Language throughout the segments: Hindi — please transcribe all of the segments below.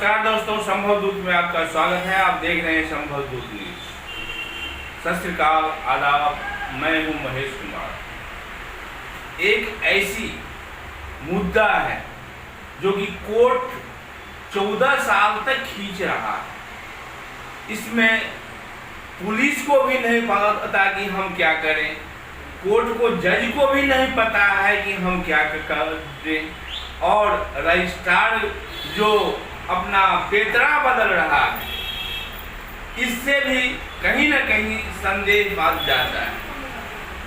नमस्कार दोस्तों, संभव दूत में आपका स्वागत है। आप देख रहे हैं संभव दूत न्यूज। सत श्री अकाल, आदाब। मैं हूं महेश कुमार। एक ऐसी मुद्दा है जो कि कोर्ट 14 साल तक खींच रहा है। इसमें पुलिस को भी नहीं पता कि हम क्या करें, कोर्ट को, जज को भी नहीं पता है कि हम क्या करें, और रजिस्ट्रार जो अपना पेतरा बदल रहा है, इससे भी कहीं न कहीं संदेह बात जाता है।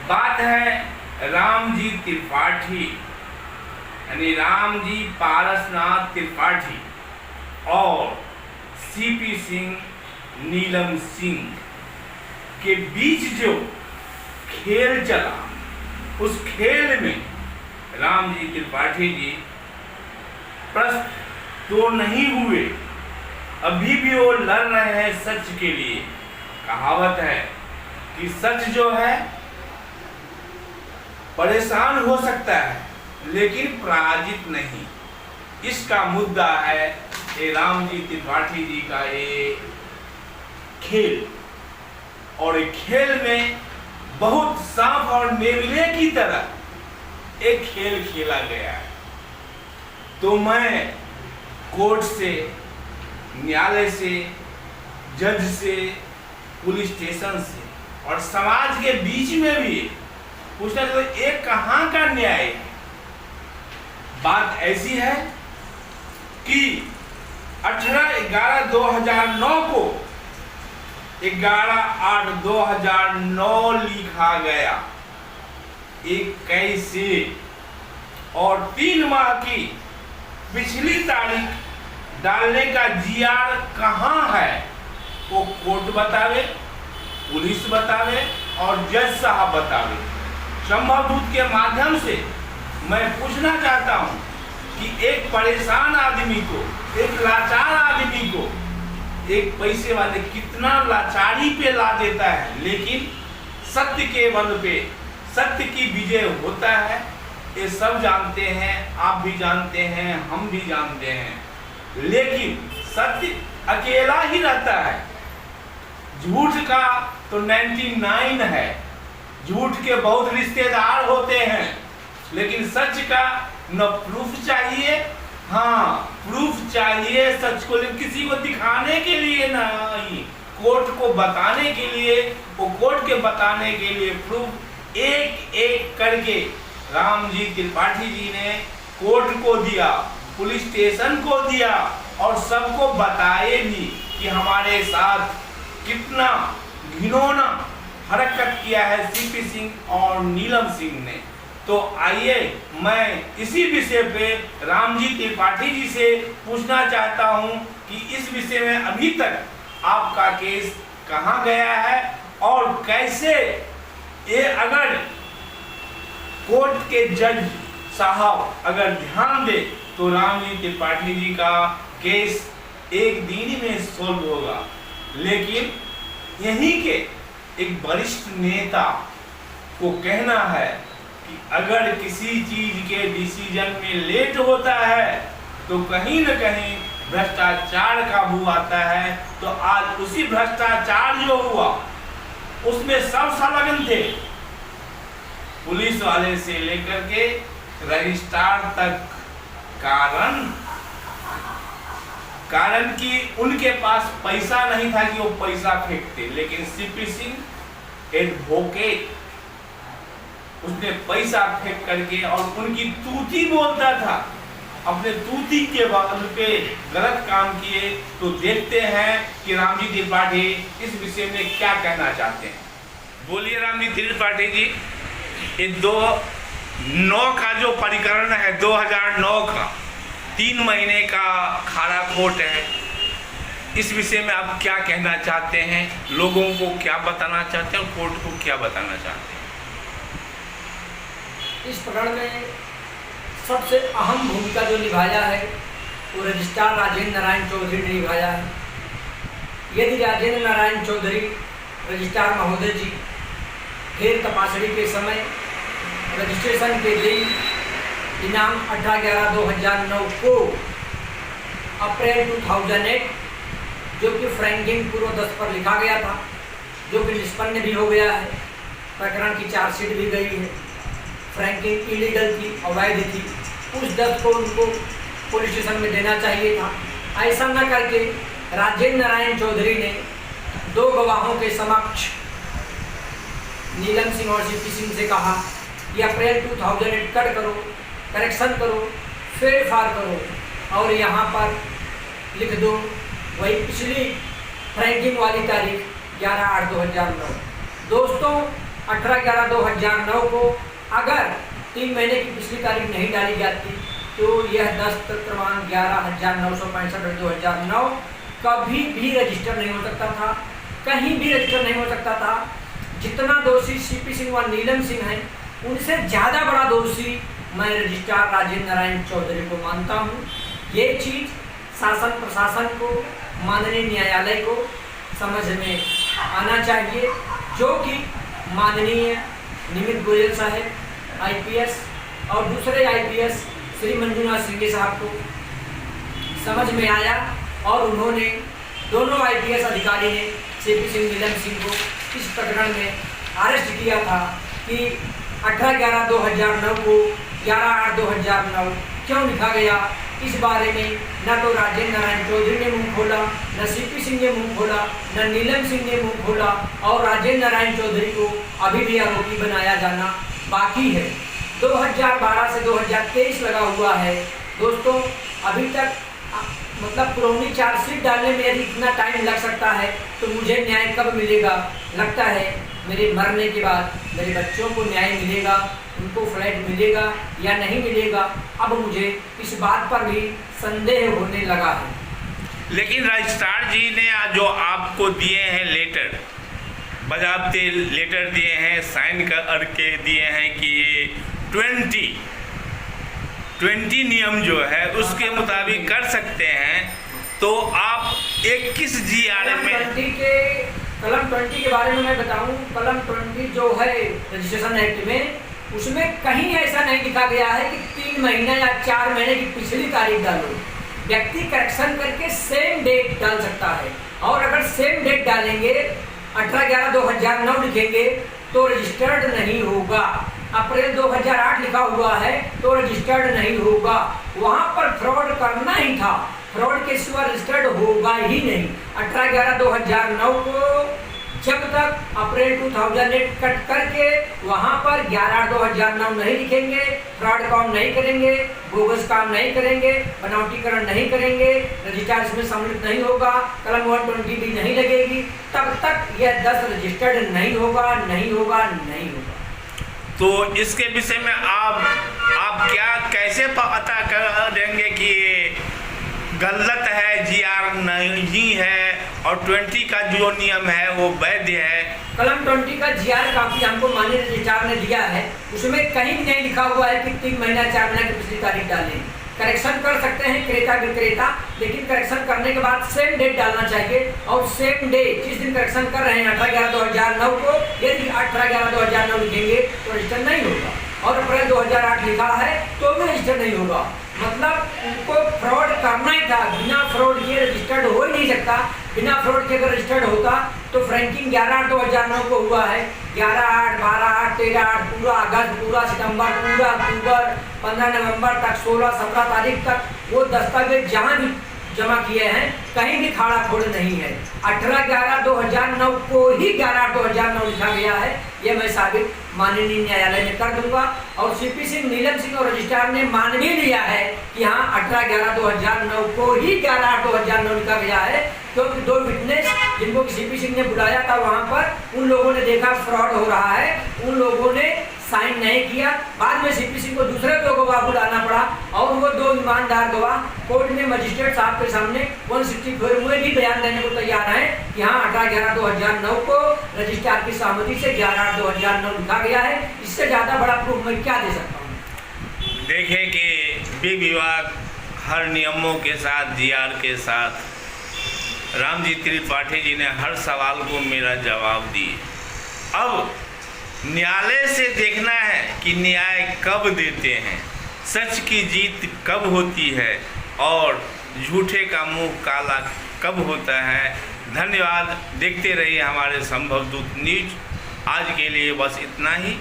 बात है रामजी त्रिपाठी, यानी रामजी पारसनाथ त्रिपाठी और सीपी सिंह, नीलम सिंह के बीच जो खेल चला, उस खेल में रामजी त्रिपाठी जी प्रश्न तो नहीं हुए, अभी भी वो लड़ रहे हैं सच के लिए। कहावत है कि सच जो है परेशान हो सकता है लेकिन पराजित नहीं। इसका मुद्दा है ये रामजी त्रिपाठी जी का ये खेल, और एक खेल में बहुत सांप और नेवले की तरह एक खेल खेला गया है। तो मैं कोर्ट से, न्यायालय से, जज से, पुलिस स्टेशन से और समाज के बीच में भी पूछना चाहता हूं, एक कहां का न्याय है? बात ऐसी है कि 18/11/2009 को 11/8/2009 लिखा गया एक कैसे, और 3 माह की पिछली तारीख डालने का जीआर कहां है, वो कोर्ट बतावे, पुलिस बतावे और जज साहब बतावे। संभव दूत के माध्यम से मैं पूछना चाहता हूं कि एक परेशान आदमी को, एक लाचार आदमी को एक पैसे वाले कितना लाचारी पे ला देता है, लेकिन सत्य के बल पे सत्य की विजय होता है। ये सब जानते हैं, आप भी जानते हैं, हम भी जानते हैं, लेकिन सत्य अकेला ही रहता है। झूठ का तो 99 है, झूठ के बहुत रिश्तेदार होते हैं, लेकिन सच का न प्रूफ चाहिए, हाँ प्रूफ चाहिए सच को, लेकिन किसी को दिखाने के लिए नहीं, कोर्ट को बताने के लिए, वो कोर्ट के बताने के लिए प्रूफ एक एक करके रामजी त्रिपाठी जी ने कोर्ट को दिया, पुलिस स्टेशन को दिया और सबको बताए भी कि हमारे साथ कितना घिनौना हरकत किया है सीपी सिंह और नीलम सिंह ने। तो आइए मैं इसी विषय पे रामजी त्रिपाठी जी से पूछना चाहता हूं कि इस विषय में अभी तक आपका केस कहां गया है, और कैसे ये, अगर कोर्ट के जज साहब अगर ध्यान दे तो रामजी त्रिपाठी जी का केस एक दिन में सोल्व होगा। लेकिन यहीं के एक वरिष्ठ नेता को कहना है कि अगर किसी चीज के डिसीजन में लेट होता है तो कहीं न कहीं भ्रष्टाचार का बू आता है। तो आज उसी भ्रष्टाचार जो हुआ उसमें सब संलग्न थे, पुलिस वाले से लेकर के रजिस्ट्रार तक। कारण कि उनके पास पैसा नहीं था कि वो पैसा फेंकते, लेकिन सीपी सिंह एडवोकेट, उसने पैसा फेंक करके और उनकी तूती बोलता था, अपने तूती के बल पे गलत काम किए। तो देखते हैं कि रामजी त्रिपाठी इस विषय में क्या कहना चाहते हैं। बोलिए रामजी त्रिपाठी जी। ये 2009 का जो प्रकरण है, 2009 का 3 महीने का खारा कोर्ट है, इस विषय में आप क्या कहना चाहते हैं? लोगों को क्या बताना चाहते हैं और कोर्ट को क्या बताना चाहते हैं? इस प्रकरण में सबसे अहम भूमिका जो निभाया है वो रजिस्ट्रार राजेंद्र नारायण चौधरी ने निभाया है। यदि राजेंद्र नारायण चौधरी रजिस्ट्रार महोदय जी फिर तपासड़ी के समय, रजिस्ट्रेशन के दिन दिनांक 18/11/2009 को अप्रैल 2008 जो कि फ्रैंकिंग पूर्व 10 पर लिखा गया था, जो कि निष्पन्न भी हो गया है। प्रकरण की चार्जशीट भी गई है। फ्रैंकिंग इलीगल थी, अवैध थी। उस 10 को उनको पुलिस स्टेशन में देना चाहिए था। ऐसा न करके राजेंद्र नारायण चौधरी ने 2 गवाहों के समक्ष नीलम सिंह और सीपी सिंह से कहा कि अप्रैल 2008 कट करो, करेक्शन करो, फेरफार करो और यहाँ पर लिख दो वही पिछली फ्रैंकिंग वाली तारीख 11/8/2009। दोस्तों 18/11/2009 को अगर 3 महीने की पिछली तारीख नहीं डाली जाती तो यह दस्त क्रमांक 11,965/2009 कभी भी रजिस्टर नहीं हो सकता था, कहीं भी रजिस्टर नहीं हो सकता था। जितना दोषी सीपी सिंह व नीलम सिंह हैं, उनसे ज़्यादा बड़ा दोषी मैं रजिस्ट्रार राजेंद्र नारायण चौधरी को मानता हूँ। ये चीज़ शासन प्रशासन को, माननीय न्यायालय को समझ में आना चाहिए, जो कि माननीय निमित गोयल साहब IPS और दूसरे IPS श्री मंजुनाथ सिंह साहब को समझ में आया और उन्होंने दोनों IPS अधिकारी ने सीपी सिंह नीलम सिंह को इस प्रकरण में अरेस्ट किया था कि 18/11/2009 को 11/8/2009 क्यों लिखा गया। इस बारे में न तो राजेंद्र नारायण चौधरी ने मुंह खोला, न सीपी सिंह ने मुंह खोला, न नीलम सिंह ने मुंह खोला और राजेंद्र नारायण चौधरी को अभी भी आरोपी बनाया जाना बाकी है। 2012 से 2023 लगा हुआ है। दोस्तों अभी तक मतलब पुरानी चार्जशीट डालने में यदि इतना टाइम लग सकता है तो मुझे न्याय कब मिलेगा। लगता है मेरे मरने के बाद मेरे बच्चों को न्याय मिलेगा, उनको फ्लैट मिलेगा या नहीं मिलेगा, अब मुझे इस बात पर भी संदेह होने लगा है। लेकिन रजिस्ट्रार जी ने जो आपको दिए हैं लेटर, बजाबते लेटर दिए हैं, साइन करके दिए हैं कि ये 20 नियम जो है उसके मुताबिक कर सकते हैं, तो आप 21 GR में कलम 20 के बारे में मैं बताऊं। कलम 20 जो है रजिस्ट्रेशन एक्ट में, उसमें कहीं ऐसा नहीं लिखा गया है कि 3 महीने या 4 महीने की पिछली तारीख डालो। व्यक्ति करेक्शन करके सेम डेट डाल सकता है और अगर सेम डेट डालेंगे 18/11/2009 लिखेंगे तो रजिस्टर्ड नहीं होगा। अप्रैल 2008 लिखा हुआ है तो रजिस्टर्ड नहीं होगा। वहाँ पर फ्रॉड करना ही था, फ्रॉड के सिवा रजिस्टर्ड होगा ही नहीं। 18/11/2009 को जब तक अप्रैल 2008 कट करके वहाँ पर 11/8/2009 नहीं लिखेंगे, फ्रॉड काम नहीं करेंगे, बोगस काम नहीं करेंगे, बनावटीकरण नहीं करेंगे, रजिस्ट्रार इसमें सम्मिलित नहीं होगा, कलम 120 भी नहीं लगेगी, तब तक यह 10 रजिस्टर्ड नहीं होगा, नहीं होगा, नहीं होगा। तो इसके विषय में आप क्या कैसे पता करेंगे कि गलत है, GR नहीं है और 20 का जो नियम है वो वैध है? कलम 20 का GR काफी हमको माननीय रजिस्ट्रार ने दिया है, उसमें कहीं भी नहीं लिखा हुआ है कि 3 महीना 4 महीना की पिछली तारीख डालें। करेक्शन कर सकते हैं क्रेता विक्रेता, लेकिन करेक्शन करने के बाद सेम डेट डालना चाहिए और सेम डेट जिस दिन करेक्शन कर रहे हैं 18/11/2009 को, यदि 18/11/2009 लिखेंगे तो रजिस्टर नहीं होगा और अप्रैल 2008 लिखा है तो भी रजिस्टर नहीं होगा। मतलब उनको फ्रॉड करना ही था, बिना फ्रॉड किए रजिस्टर्ड हो ही नहीं सकता। बिना फ्रॉड के अगर रजिस्टर्ड होता तो फ्रैंकिंग 11/8/2009 को हुआ है, 11/8, 12/8, 13/8, पूरा अगस्त, पूरा सितंबर, पूरा अक्टूबर, 15 नवंबर तक, 16, 17 तारीख तक वो दस्तावेज जहाँ भी जमा किए हैं कहीं भी खाड़ा खोड़ नहीं है। 18/11/2009 को ही 11/8/2009 लिखा गया है, ये मैं साबित माननीय न्यायालय में कर दूंगा। और सीपी सिंह, नीलम सिंह और रजिस्ट्रार ने मान भी लिया है कि हाँ 18/11/2009 को ही 11/8/2009 लिखा गया है, क्योंकि 2 विटनेस जिनको सीपी सिंह ने बुलाया था वहाँ पर, उन लोगों ने देखा फ्रॉड हो रहा है, उन लोगों ने साइन नहीं किया। बाद में सीपी सिंह को दूसरे 2 गवाह बुलाना पड़ा और वो 2 ईमानदार गवाह कोर्ट में मजिस्ट्रेट साहब के सामने 164 में भी बयान देने को तैयार हैं कि हाँ 18/11/2009 को रजिस्ट्रार की सहमति से 11/8/2009 लिखा गया है। इससे ज़्यादा बड़ा प्रूफ मैं क्या दे सकता हूँ। देखें कि विधि विभाग हर नियमों के साथ, GR के साथ, रामजी त्रिपाठी जी ने हर सवाल को मेरा जवाब दिए। अब न्यायालय से देखना है कि न्याय कब देते हैं, सच की जीत कब होती है और झूठे का मुंह काला कब होता है। धन्यवाद। देखते रहिए हमारे संभवदूत न्यूज। आज के लिए बस इतना ही,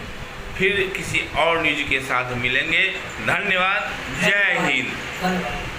फिर किसी और न्यूज के साथ मिलेंगे। धन्यवाद। जय हिंद। धन्यवाद।